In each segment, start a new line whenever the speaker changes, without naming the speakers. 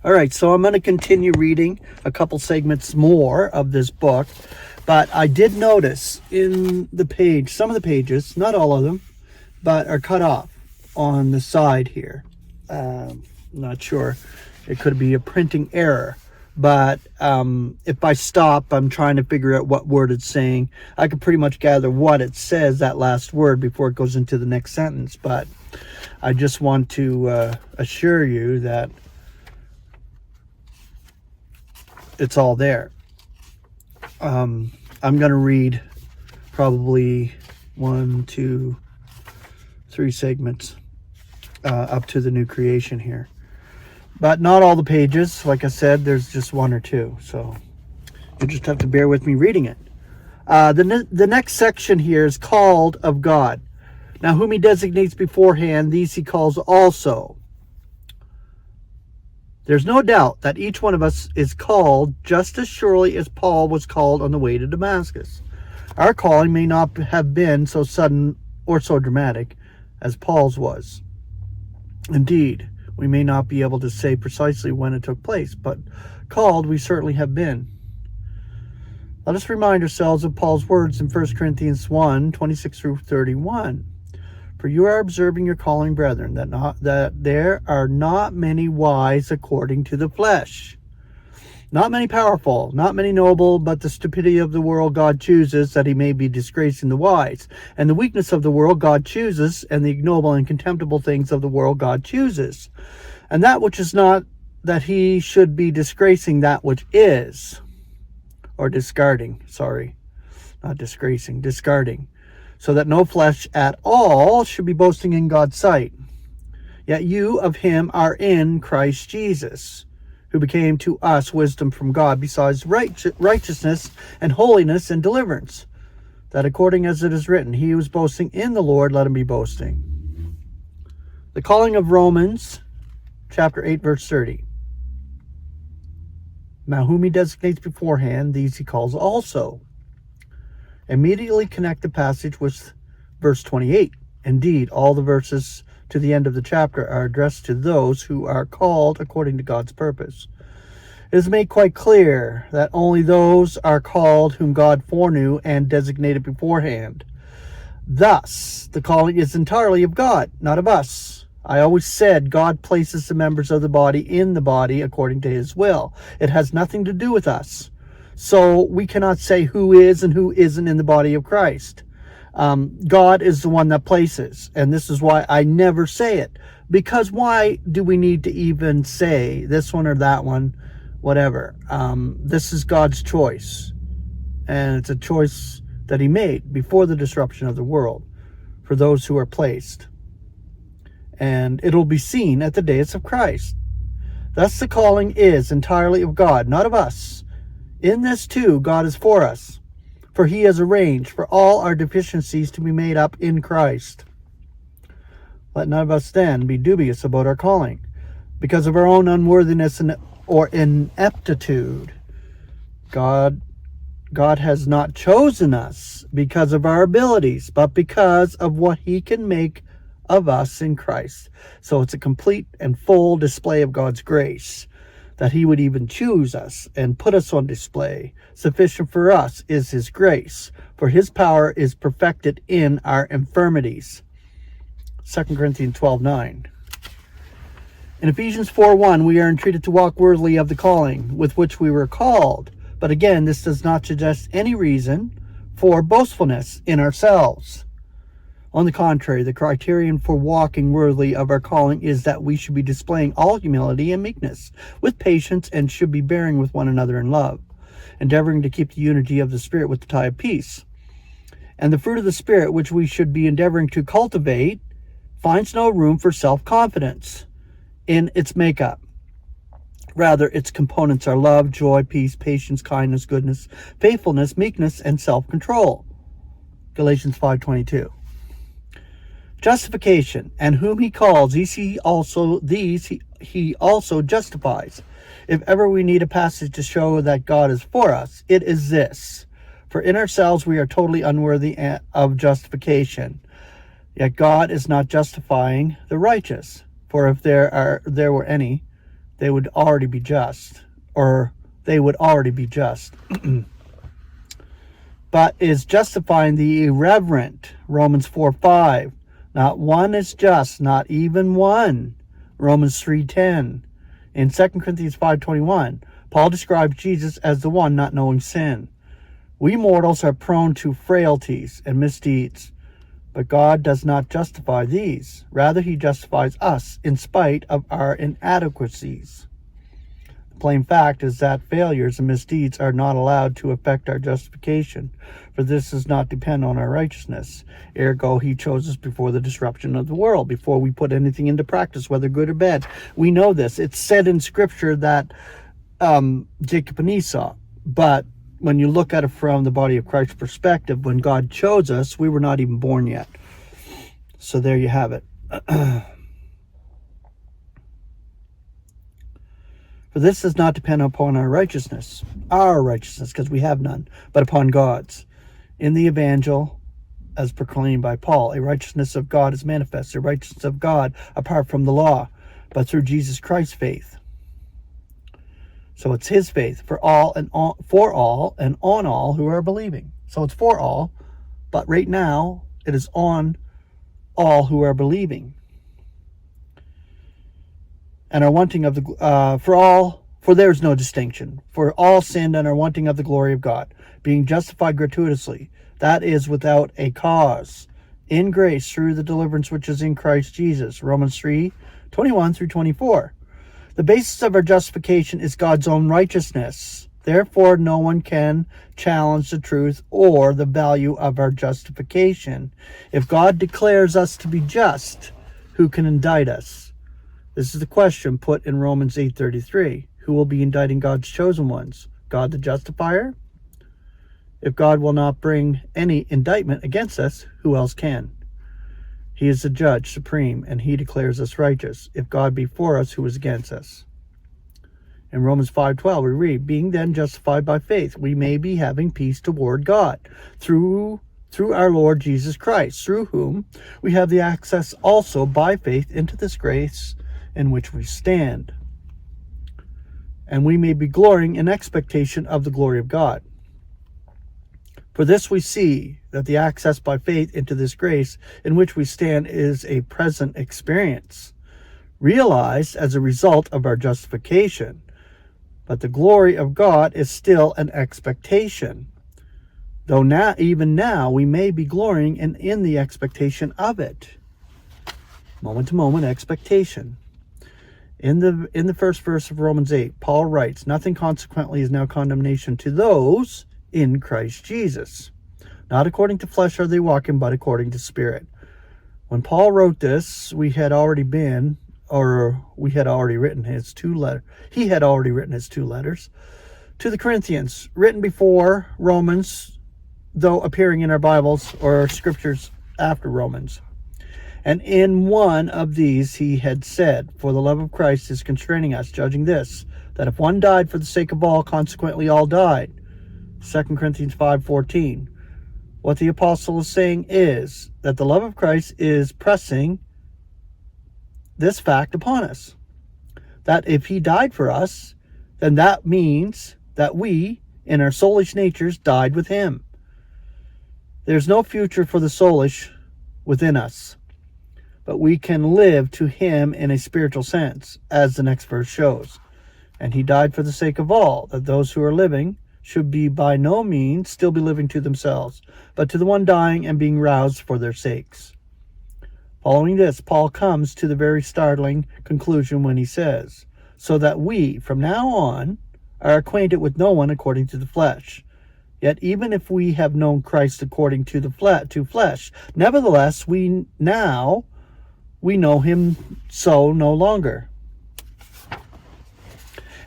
All right, so I'm going to continue reading a couple segments more of this book, but I did notice in the page, some of the pages, not all of them, but are cut off on the side here. Not sure. It could be a printing error, but if I stop, I'm trying to figure out what word it's saying. I can pretty much gather what it says, that last word, before it goes into the next sentence, but I just want to assure you that it's all there. I'm going to read probably 1, 2, 3 segments up to the new creation here. But not all the pages. Like I said, there's just 1 or 2. So you just have to bear with me reading it. The next section here is called of God. Now, whom he designates beforehand, these he calls also. There's no doubt that each one of us is called just as surely as Paul was called on the way to Damascus. Our calling may not have been so sudden or so dramatic as Paul's was. Indeed, we may not be able to say precisely when it took place, but called we certainly have been. Let us remind ourselves of Paul's words in 1 Corinthians 1, 26 through 31. For you are observing your calling, brethren, that there are not many wise according to the flesh, not many powerful, not many noble, but the stupidity of the world God chooses, that he may be disgracing the wise. And the weakness of the world God chooses, and the ignoble and contemptible things of the world God chooses. And that which is not, that he should be disgracing that which is, or discarding, not disgracing, discarding, so that no flesh at all should be boasting in God's sight. Yet you of him are in Christ Jesus, who became to us wisdom from God, besides righteousness and holiness and deliverance, that according as it is written, he who is boasting in the Lord, let him be boasting. The calling of Romans, chapter 8, verse 30. Now whom he designates beforehand, these he calls also. Immediately connect the passage with verse 28. Indeed, all the verses to the end of the chapter are addressed to those who are called according to God's purpose. It is made quite clear that only those are called whom God foreknew and designated beforehand. Thus, the calling is entirely of God, not of us. I always said God places the members of the body in the body according to his will. It has nothing to do with us. So we cannot say who is and who isn't in the body of Christ. God is the one that places. And this is why I never say it. Because why do we need to even say this one or that one, whatever? This is God's choice. And it's a choice that he made before the disruption of the world for those who are placed. And it'll be seen at the days of Christ. Thus the calling is entirely of God, not of us. In this too, God is for us, for he has arranged for all our deficiencies to be made up in Christ. Let none of us then be dubious about our calling, because of our own unworthiness or ineptitude. God has not chosen us because of our abilities, but because of what he can make of us in Christ. So it's a complete and full display of God's grace, that he would even choose us and put us on display. Sufficient for us is his grace, for his power is perfected in our infirmities. 2 Corinthians 12:9. In Ephesians 4:1, we are entreated to walk worthily of the calling with which we were called. But again, this does not suggest any reason for boastfulness in ourselves. On the contrary, the criterion for walking worthily of our calling is that we should be displaying all humility and meekness with patience, and should be bearing with one another in love, endeavoring to keep the unity of the Spirit with the tie of peace. And the fruit of the Spirit, which we should be endeavoring to cultivate, finds no room for self-confidence in its makeup. Rather, its components are love, joy, peace, patience, kindness, goodness, faithfulness, meekness, and self-control. Galatians 5:22. Justification, and whom he calls, he also justifies. If ever we need a passage to show that God is for us, it is this. For in ourselves we are totally unworthy of justification. Yet God is not justifying the righteous. For if there were any, they would already be just, or they would already be just. But is justifying the irreverent, Romans 4:5. Not one is just, not even one, Romans 3:10. In 2 Corinthians 5:21, Paul describes Jesus as the one not knowing sin. We mortals are prone to frailties and misdeeds, but God does not justify these. Rather, he justifies us in spite of our inadequacies. The plain fact is that failures and misdeeds are not allowed to affect our justification, for this does not depend on our righteousness. Ergo, he chose us before the disruption of the world, before we put anything into practice, whether good or bad. We know this. It's said in Scripture that Jacob and Esau, but when you look at it from the body of Christ perspective, when God chose us, we were not even born yet. So there you have it. For this does not depend upon our righteousness, because we have none, but upon God's. In the evangel, as proclaimed by Paul, a righteousness of God is manifest, a righteousness of God apart from the law, but through Jesus Christ's faith. So it's his faith for all and on all who are believing. So it's for all, but right now it is on all who are believing. And are wanting of the for there is no distinction. For all sinned and are wanting of the glory of God, being justified gratuitously, that is without a cause, in grace through the deliverance which is in Christ Jesus. Romans 3:21-24. The basis of our justification is God's own righteousness. Therefore, no one can challenge the truth or the value of our justification. If God declares us to be just, who can indict us? This is the question put in Romans 8:33. Who will be indicting God's chosen ones? God the justifier? If God will not bring any indictment against us, who else can? He is the judge supreme, and he declares us righteous. If God be for us, who is against us? In Romans 5:12, we read, being then justified by faith, we may be having peace toward God through our Lord Jesus Christ, through whom we have the access also by faith into this grace in which we stand. And we may be glorying in expectation of the glory of God. For this we see that the access by faith into this grace in which we stand is a present experience, realized as a result of our justification. But the glory of God is still an expectation, though even now we may be glorying in the expectation of it. Moment-to-moment expectation. In the first verse of Romans 8, Paul writes, nothing consequently is now condemnation to those in Christ Jesus. Not according to flesh are they walking, but according to spirit. When Paul wrote this, he had already written his two letters to the Corinthians, written before Romans, though appearing in our Bibles or scriptures after Romans. And in one of these he had said, for the love of Christ is constraining us, judging this, that if one died for the sake of all, consequently all died. 2 Corinthians 5:14. What the apostle is saying is that the love of Christ is pressing this fact upon us. That if he died for us, then that means that we, in our soulish natures, died with him. There's no future for the soulish within us, but we can live to him in a spiritual sense, as the next verse shows. And he died for the sake of all, that those who are living should be by no means still be living to themselves, but to the one dying and being roused for their sakes. Following this, Paul comes to the very startling conclusion when he says, so that we, from now on, are acquainted with no one according to the flesh. Yet even if we have known Christ according to the flesh, nevertheless we know him so no longer.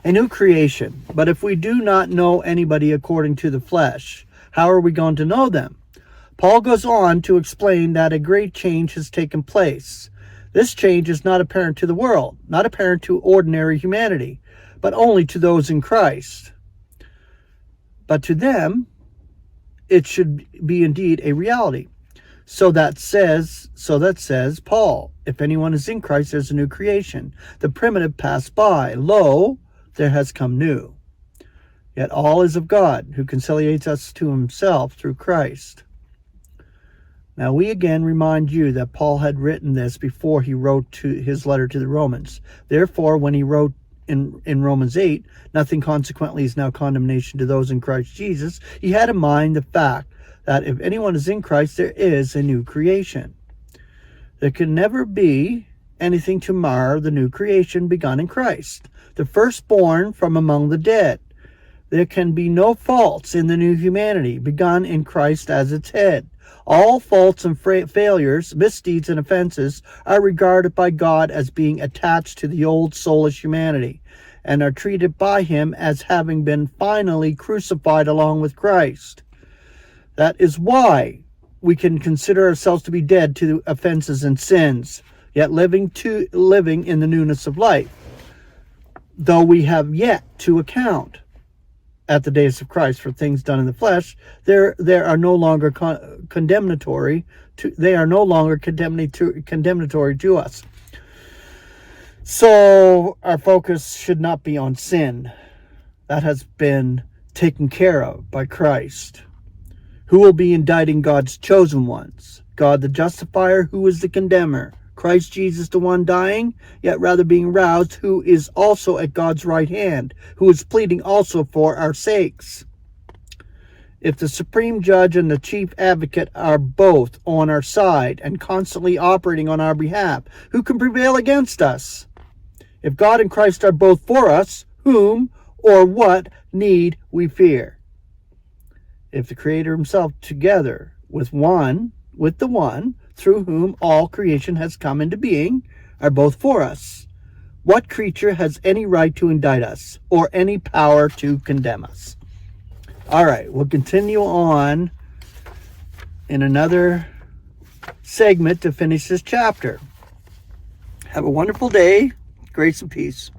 A new creation. But if we do not know anybody according to the flesh, how are we going to know them? Paul goes on to explain that a great change has taken place. This change is not apparent to the world, not apparent to ordinary humanity, but only to those in Christ. But to them, it should be indeed a reality. So that says Paul, if anyone is in Christ, there's a new creation. The primitive passed by. Lo, there has come new. Yet all is of God, who conciliates us to himself through Christ. Now we again remind you that Paul had written this before he wrote to his letter to the Romans. Therefore, when he wrote in Romans 8, nothing consequently is now condemnation to those in Christ Jesus, he had in mind the fact that if anyone is in Christ, there is a new creation. There can never be anything to mar the new creation begun in Christ, the firstborn from among the dead. There can be no faults in the new humanity begun in Christ as its head. All faults and failures, misdeeds and offenses are regarded by God as being attached to the old soulish humanity and are treated by him as having been finally crucified along with Christ. That is why we can consider ourselves to be dead to offenses and sins, yet living in the newness of life, though we have yet to account at the days of Christ for things done in the flesh. They are no longer condemnatory to us. So our focus should not be on sin. That has been taken care of by Christ. Who will be indicting God's chosen ones? God the justifier, who is the condemner? Christ Jesus, the one dying, yet rather being roused, who is also at God's right hand, who is pleading also for our sakes. If the supreme judge and the chief advocate are both on our side and constantly operating on our behalf, who can prevail against us? If God and Christ are both for us, whom or what need we fear? If the Creator himself, together with the one through whom all creation has come into being, are both for us, what creature has any right to indict us or any power to condemn us? All right, we'll continue on in another segment to finish this chapter. Have a wonderful day. Grace and peace.